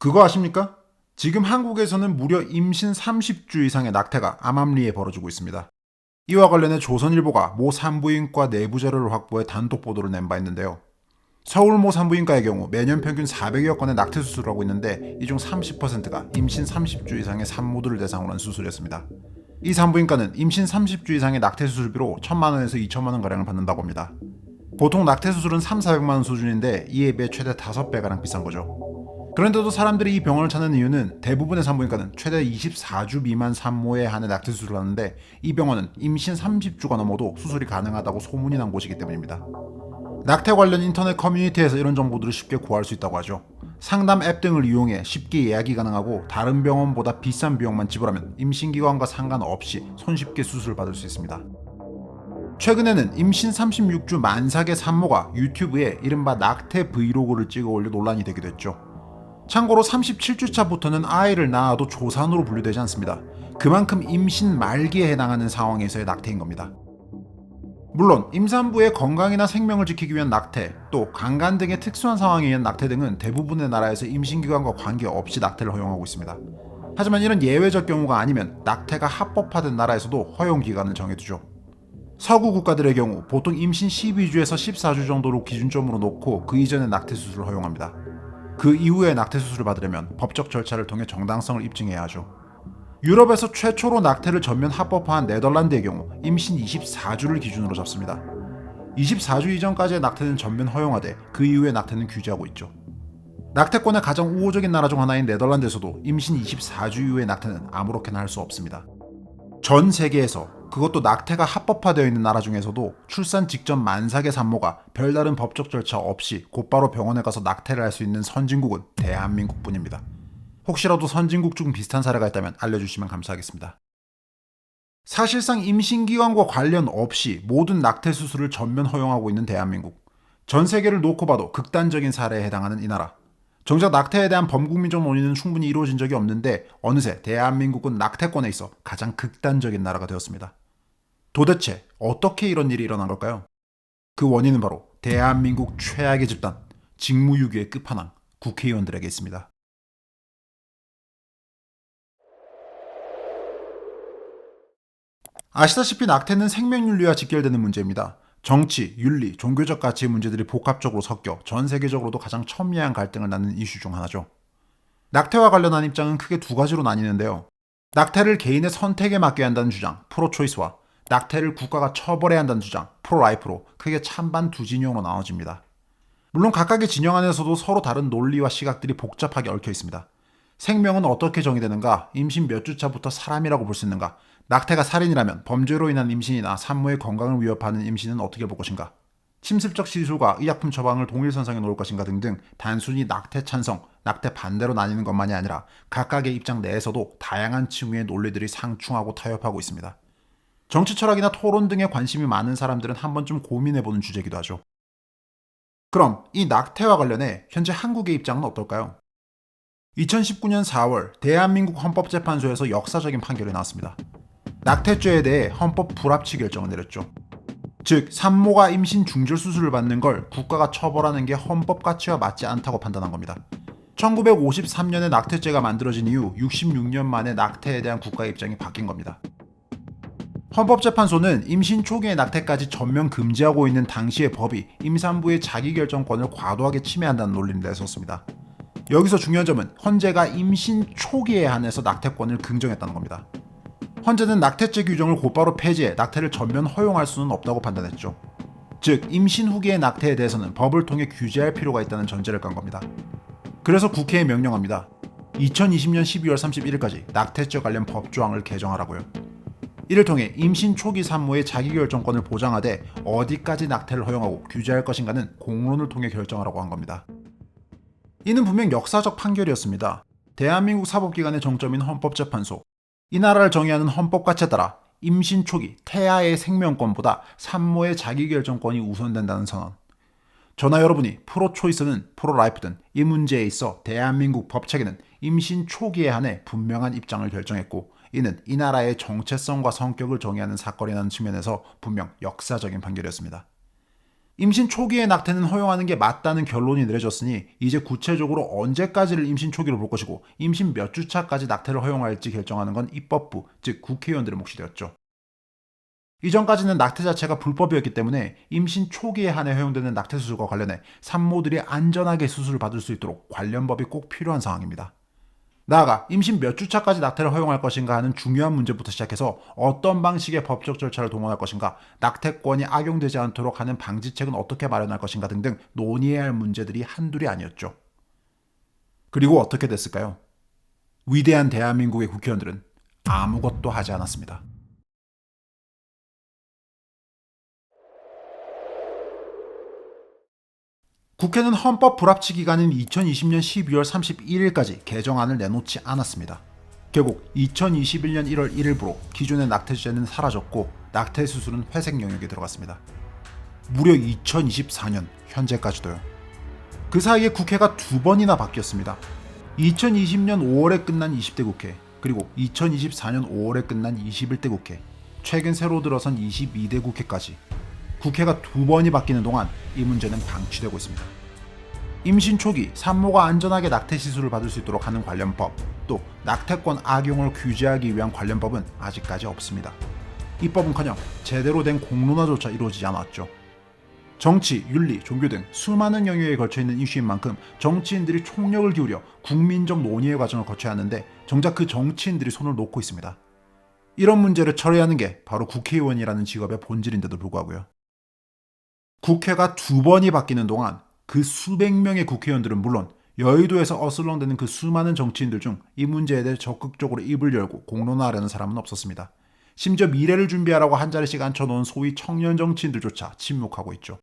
그거 아십니까? 지금 한국에서는 무려 임신 30주 이상의 낙태가 암암리에 벌어지고 있습니다. 이와 관련해 조선일보가 모 산부인과 내부 자료를 확보해 단독 보도를 낸 바 있는데요. 서울 모 산부인과의 경우 매년 평균 400여 건의 낙태 수술을 하고 있는데 이 중 30%가 임신 30주 이상의 산모들을 대상으로 한 수술이었습니다. 이 산부인과는 임신 30주 이상의 낙태 수술비로 1,000만 원에서 2천만 원 가량을 받는다고 합니다. 보통 낙태 수술은 3,400만 원 수준인데 이에 비해 최대 5배가량 비싼 거죠. 그런데도 사람들이 이 병원을 찾는 이유는 대부분의 산부인과는 최대 24주 미만 산모에 한해 낙태 수술을 하는데 이 병원은 임신 30주가 넘어도 수술이 가능하다고 소문이 난 곳이기 때문입니다. 낙태 관련 인터넷 커뮤니티에서 이런 정보들을 쉽게 구할 수 있다고 하죠. 상담 앱 등을 이용해 쉽게 예약이 가능하고 다른 병원보다 비싼 비용만 지불하면 임신기간과 상관없이 손쉽게 수술을 받을 수 있습니다. 최근에는 임신 36주 만삭의 산모가 유튜브에 이른바 낙태 브이로그를 찍어 올려 논란이 되기도 했죠. 참고로 37주차부터는 아이를 낳아도 조산으로 분류되지 않습니다. 그만큼 임신 말기에 해당하는 상황에서의 낙태인 겁니다. 물론 임산부의 건강이나 생명을 지키기 위한 낙태, 또 강간 등의 특수한 상황에 의한 낙태 등은 대부분의 나라에서 임신기간과 관계없이 낙태를 허용하고 있습니다. 하지만 이런 예외적 경우가 아니면 낙태가 합법화된 나라에서도 허용기간을 정해두죠. 서구 국가들의 경우 보통 임신 12주에서 14주 정도로 기준점으로 놓고 그 이전에 낙태 수술을 허용합니다. 그 이후에 낙태 수술을 받으려면 법적 절차를 통해 정당성을 입증해야 하죠. 유럽에서 최초로 낙태를 전면 합법화한 네덜란드의 경우 임신 24주를 기준으로 잡습니다. 24주 이전까지의 낙태는 전면 허용하되 그 이후의 낙태는 규제하고 있죠. 낙태권의 가장 우호적인 나라 중 하나인 네덜란드에서도 임신 24주 이후의 낙태는 아무렇게나 할 수 없습니다. 전 세계에서, 그것도 낙태가 합법화되어 있는 나라 중에서도 출산 직전 만삭의 산모가 별다른 법적 절차 없이 곧바로 병원에 가서 낙태를 할 수 있는 선진국은 대한민국뿐입니다. 혹시라도 선진국 중 비슷한 사례가 있다면 알려주시면 감사하겠습니다. 사실상 임신기간과 관련 없이 모든 낙태 수술을 전면 허용하고 있는 대한민국. 전 세계를 놓고 봐도 극단적인 사례에 해당하는 이 나라. 정작 낙태에 대한 범국민적 논의는 충분히 이루어진 적이 없는데 어느새 대한민국은 낙태권에 있어 가장 극단적인 나라가 되었습니다. 도대체 어떻게 이런 일이 일어난 걸까요? 그 원인은 바로 대한민국 최악의 집단, 직무유기의 끝판왕, 국회의원들에게 있습니다. 아시다시피 낙태는 생명윤리와 직결되는 문제입니다. 정치, 윤리, 종교적 가치의 문제들이 복합적으로 섞여 전 세계적으로도 가장 첨예한 갈등을 낳는 이슈 중 하나죠. 낙태와 관련한 입장은 크게 두 가지로 나뉘는데요. 낙태를 개인의 선택에 맡겨야 한다는 주장, 프로초이스와 낙태를 국가가 처벌해야 한다는 주장, 프로라이프로 크게 찬반 두 진영으로 나눠집니다. 물론 각각의 진영 안에서도 서로 다른 논리와 시각들이 복잡하게 얽혀 있습니다. 생명은 어떻게 정의되는가? 임신 몇 주 차부터 사람이라고 볼 수 있는가? 낙태가 살인이라면 범죄로 인한 임신이나 산모의 건강을 위협하는 임신은 어떻게 볼 것인가? 침습적 시술과 의약품 처방을 동일선상에 놓을 것인가 등등 단순히 낙태 찬성, 낙태 반대로 나뉘는 것만이 아니라 각각의 입장 내에서도 다양한 층위의 논리들이 상충하고 타협하고 있습니다. 정치 철학이나 토론 등에 관심이 많은 사람들은 한 번쯤 고민해보는 주제이기도 하죠. 그럼 이 낙태와 관련해 현재 한국의 입장은 어떨까요? 2019년 4월 대한민국 헌법재판소에서 역사적인 판결이 나왔습니다. 낙태죄에 대해 헌법 불합치 결정을 내렸죠. 즉 산모가 임신 중절 수술을 받는 걸 국가가 처벌하는 게 헌법 가치와 맞지 않다고 판단한 겁니다. 1953년에 낙태죄가 만들어진 이후 66년 만에 낙태에 대한 국가의 입장이 바뀐 겁니다. 헌법재판소는 임신 초기의 낙태까지 전면 금지하고 있는 당시의 법이 임산부의 자기결정권을 과도하게 침해한다는 논리를 내세웠습니다. 여기서 중요한 점은 헌재가 임신 초기에 한해서 낙태권을 긍정했다는 겁니다. 헌재는 낙태죄 규정을 곧바로 폐지해 낙태를 전면 허용할 수는 없다고 판단했죠. 즉 임신 후기의 낙태에 대해서는 법을 통해 규제할 필요가 있다는 전제를 깐 겁니다. 그래서 국회에 명령합니다. 2020년 12월 31일까지 낙태죄 관련 법조항을 개정하라고요. 이를 통해 임신 초기 산모의 자기결정권을 보장하되 어디까지 낙태를 허용하고 규제할 것인가는 공론을 통해 결정하라고 한 겁니다. 이는 분명 역사적 판결이었습니다. 대한민국 사법기관의 정점인 헌법재판소. 이 나라를 정의하는 헌법가치에 따라 임신 초기 태아의 생명권보다 산모의 자기결정권이 우선된다는 선언. 저나 여러분이 프로초이스든 프로라이프든 이 문제에 있어 대한민국 법체계는 임신 초기에 한해 분명한 입장을 결정했고 이는 이 나라의 정체성과 성격을 정의하는 사건이라는 측면에서 분명 역사적인 판결이었습니다. 임신 초기의 낙태는 허용하는 게 맞다는 결론이 내려졌으니 이제 구체적으로 언제까지를 임신 초기로 볼 것이고 임신 몇 주 차까지 낙태를 허용할지 결정하는 건 입법부, 즉 국회의원들의 몫이 되었죠. 이전까지는 낙태 자체가 불법이었기 때문에 임신 초기에 한해 허용되는 낙태 수술과 관련해 산모들이 안전하게 수술을 받을 수 있도록 관련 법이 꼭 필요한 상황입니다. 나아가 임신 몇 주 차까지 낙태를 허용할 것인가 하는 중요한 문제부터 시작해서 어떤 방식의 법적 절차를 동원할 것인가, 낙태권이 악용되지 않도록 하는 방지책은 어떻게 마련할 것인가 등등 논의해야 할 문제들이 한둘이 아니었죠. 그리고 어떻게 됐을까요? 위대한 대한민국의 국회의원들은 아무것도 하지 않았습니다. 국회는 헌법 불합치 기간인 2020년 12월 31일까지 개정안을 내놓지 않았습니다. 결국 2021년 1월 1일부로 기존의 낙태죄는 사라졌고 낙태 수술은 회색 영역에 들어갔습니다. 무려 2024년 현재까지도요. 그 사이에 국회가 두 번이나 바뀌었습니다. 2020년 5월에 끝난 20대 국회, 그리고 2024년 5월에 끝난 21대 국회, 최근 새로 들어선 22대 국회까지 국회가 두 번이 바뀌는 동안 이 문제는 방치되고 있습니다. 임신 초기 산모가 안전하게 낙태 시술을 받을 수 있도록 하는 관련법, 또 낙태권 악용을 규제하기 위한 관련법은 아직까지 없습니다. 입법은커녕 제대로 된 공론화조차 이루어지지 않았죠. 정치, 윤리, 종교 등 수많은 영역에 걸쳐있는 이슈인 만큼 정치인들이 총력을 기울여 국민적 논의의 과정을 거쳐야 하는데 정작 그 정치인들이 손을 놓고 있습니다. 이런 문제를 처리하는 게 바로 국회의원이라는 직업의 본질인데도 불구하고요. 국회가 두 번이 바뀌는 동안 그 수백 명의 국회의원들은 물론 여의도에서 어슬렁대는 그 수많은 정치인들 중 이 문제에 대해 적극적으로 입을 열고 공론화하려는 사람은 없었습니다. 심지어 미래를 준비하라고 한 자리씩 앉혀놓은 소위 청년 정치인들조차 침묵하고 있죠.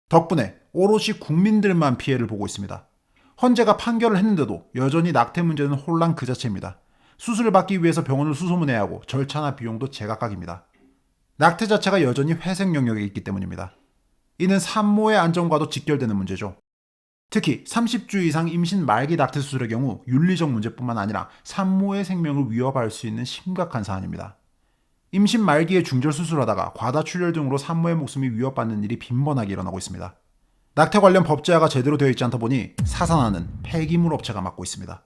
덕분에 오롯이 국민들만 피해를 보고 있습니다. 헌재가 판결을 했는데도 여전히 낙태 문제는 혼란 그 자체입니다. 수술을 받기 위해서 병원을 수소문해야 하고 절차나 비용도 제각각입니다. 낙태 자체가 여전히 회색 영역에 있기 때문입니다. 이는 산모의 안전과도 직결되는 문제죠. 특히 30주 이상 임신 말기 낙태 수술의 경우 윤리적 문제뿐만 아니라 산모의 생명을 위협할 수 있는 심각한 사안입니다. 임신 말기에 중절 수술하다가 과다 출혈 등으로 산모의 목숨이 위협받는 일이 빈번하게 일어나고 있습니다. 낙태 관련 법제화가 제대로 되어 있지 않다 보니 사산화는 폐기물 업체가 맡고 있습니다.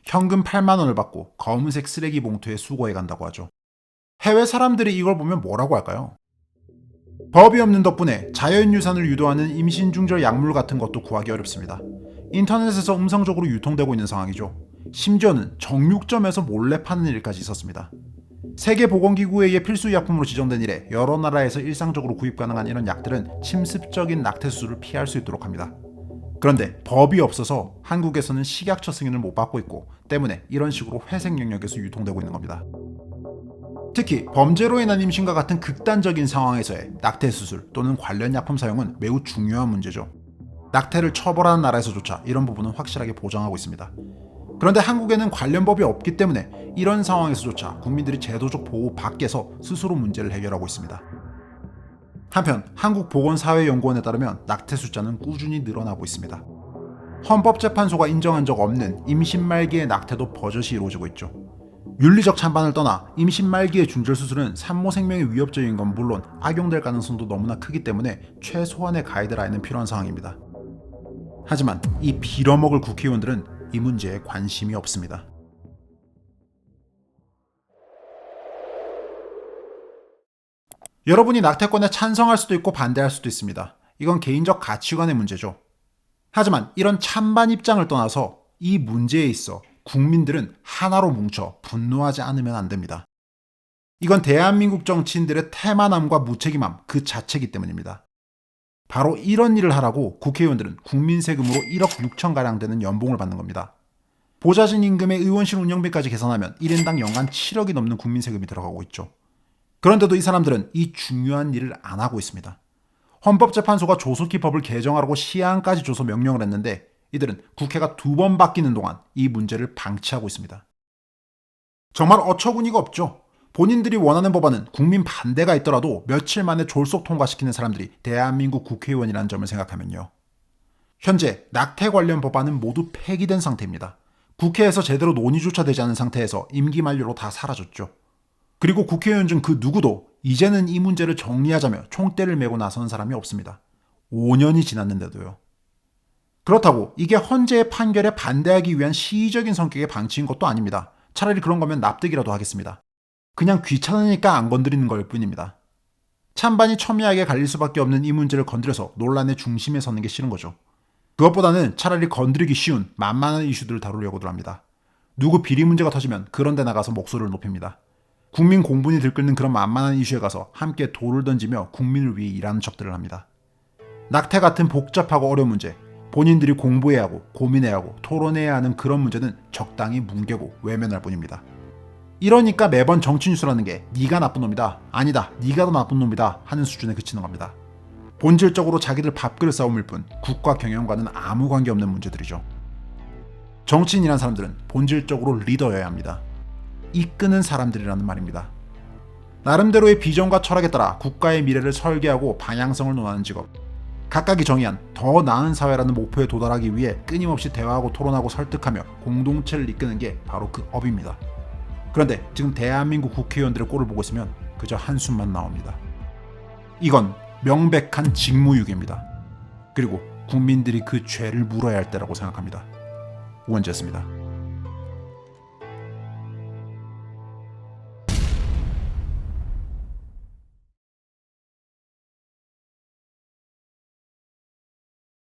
현금 8만 원을 받고 검은색 쓰레기 봉투에 수거해 간다고 하죠. 해외 사람들이 이걸 보면 뭐라고 할까요? 법이 없는 덕분에 자연유산을 유도하는 임신 중절 약물 같은 것도 구하기 어렵습니다. 인터넷에서 음성적으로 유통되고 있는 상황이죠. 심지어는 정육점에서 몰래 파는 일까지 있었습니다. 세계보건기구에 의해 필수의약품으로 지정된 이래 여러 나라에서 일상적으로 구입 가능한 이런 약들은 침습적인 낙태 수술을 피할 수 있도록 합니다. 그런데 법이 없어서 한국에서는 식약처 승인을 못 받고 있고 때문에 이런 식으로 회색 영역에서 유통되고 있는 겁니다. 특히 범죄로 인한 임신과 같은 극단적인 상황에서의 낙태 수술 또는 관련 약품 사용은 매우 중요한 문제죠. 낙태를 처벌하는 나라에서조차 이런 부분은 확실하게 보장하고 있습니다. 그런데 한국에는 관련 법이 없기 때문에 이런 상황에서조차 국민들이 제도적 보호 밖에서 스스로 문제를 해결하고 있습니다. 한편 한국보건사회연구원에 따르면 낙태 숫자는 꾸준히 늘어나고 있습니다. 헌법재판소가 인정한 적 없는 임신 말기의 낙태도 버젓이 이루어지고 있죠. 윤리적 찬반을 떠나 임신 말기의 중절 수술은 산모 생명에 위협적인 건 물론 악용될 가능성도 너무나 크기 때문에 최소한의 가이드라인은 필요한 상황입니다. 하지만 이 빌어먹을 국회의원들은 이 문제에 관심이 없습니다. 여러분이 낙태권에 찬성할 수도 있고 반대할 수도 있습니다. 이건 개인적 가치관의 문제죠. 하지만 이런 찬반 입장을 떠나서 이 문제에 있어 국민들은 하나로 뭉쳐 분노하지 않으면 안 됩니다. 이건 대한민국 정치인들의 태만함과 무책임함 그 자체이기 때문입니다. 바로 이런 일을 하라고 국회의원들은 국민 세금으로 1억 6천가량 되는 연봉을 받는 겁니다. 보좌진 임금의 의원실 운영비까지 계산하면 1인당 연간 7억이 넘는 국민 세금이 들어가고 있죠. 그런데도 이 사람들은 이 중요한 일을 안 하고 있습니다. 헌법재판소가 조속히 법을 개정하라고 시한까지 줘서 명령을 했는데 이들은 국회가 두 번 바뀌는 동안 이 문제를 방치하고 있습니다. 정말 어처구니가 없죠. 본인들이 원하는 법안은 국민 반대가 있더라도 며칠 만에 졸속 통과시키는 사람들이 대한민국 국회의원이라는 점을 생각하면요. 현재 낙태 관련 법안은 모두 폐기된 상태입니다. 국회에서 제대로 논의조차 되지 않은 상태에서 임기 만료로 다 사라졌죠. 그리고 국회의원 중 그 누구도 이제는 이 문제를 정리하자며 총대를 메고 나서는 사람이 없습니다. 5년이 지났는데도요. 그렇다고 이게 헌재의 판결에 반대하기 위한 시의적인 성격의 방치인 것도 아닙니다. 차라리 그런 거면 납득이라도 하겠습니다. 그냥 귀찮으니까 안 건드리는 걸 뿐입니다. 찬반이 첨예하게 갈릴 수밖에 없는 이 문제를 건드려서 논란의 중심에 서는 게 싫은 거죠. 그것보다는 차라리 건드리기 쉬운 만만한 이슈들을 다루려고들 합니다. 누구 비리 문제가 터지면 그런 데 나가서 목소리를 높입니다. 국민 공분이 들끓는 그런 만만한 이슈에 가서 함께 돌을 던지며 국민을 위해 일하는 척들을 합니다. 낙태 같은 복잡하고 어려운 문제, 본인들이 공부해야 하고 고민해야 하고 토론해야 하는 그런 문제는 적당히 뭉개고 외면할 뿐입니다. 이러니까 매번 정치 뉴스라는 게 네가 나쁜 놈이다, 아니다, 네가 더 나쁜 놈이다 하는 수준에 그치는 겁니다. 본질적으로 자기들 밥그릇 싸움일 뿐 국가 경영과는 아무 관계없는 문제들이죠. 정치인이란 사람들은 본질적으로 리더여야 합니다. 이끄는 사람들이라는 말입니다. 나름대로의 비전과 철학에 따라 국가의 미래를 설계하고 방향성을 논하는 직업. 각각이 정의한 더 나은 사회라는 목표에 도달하기 위해 끊임없이 대화하고 토론하고 설득하며 공동체를 이끄는 게 바로 그 업입니다. 그런데 지금 대한민국 국회의원들의 꼴을 보고 있으면 그저 한숨만 나옵니다. 이건 명백한 직무유기입니다. 그리고 국민들이 그 죄를 물어야 할 때라고 생각합니다. 우원재였습니다.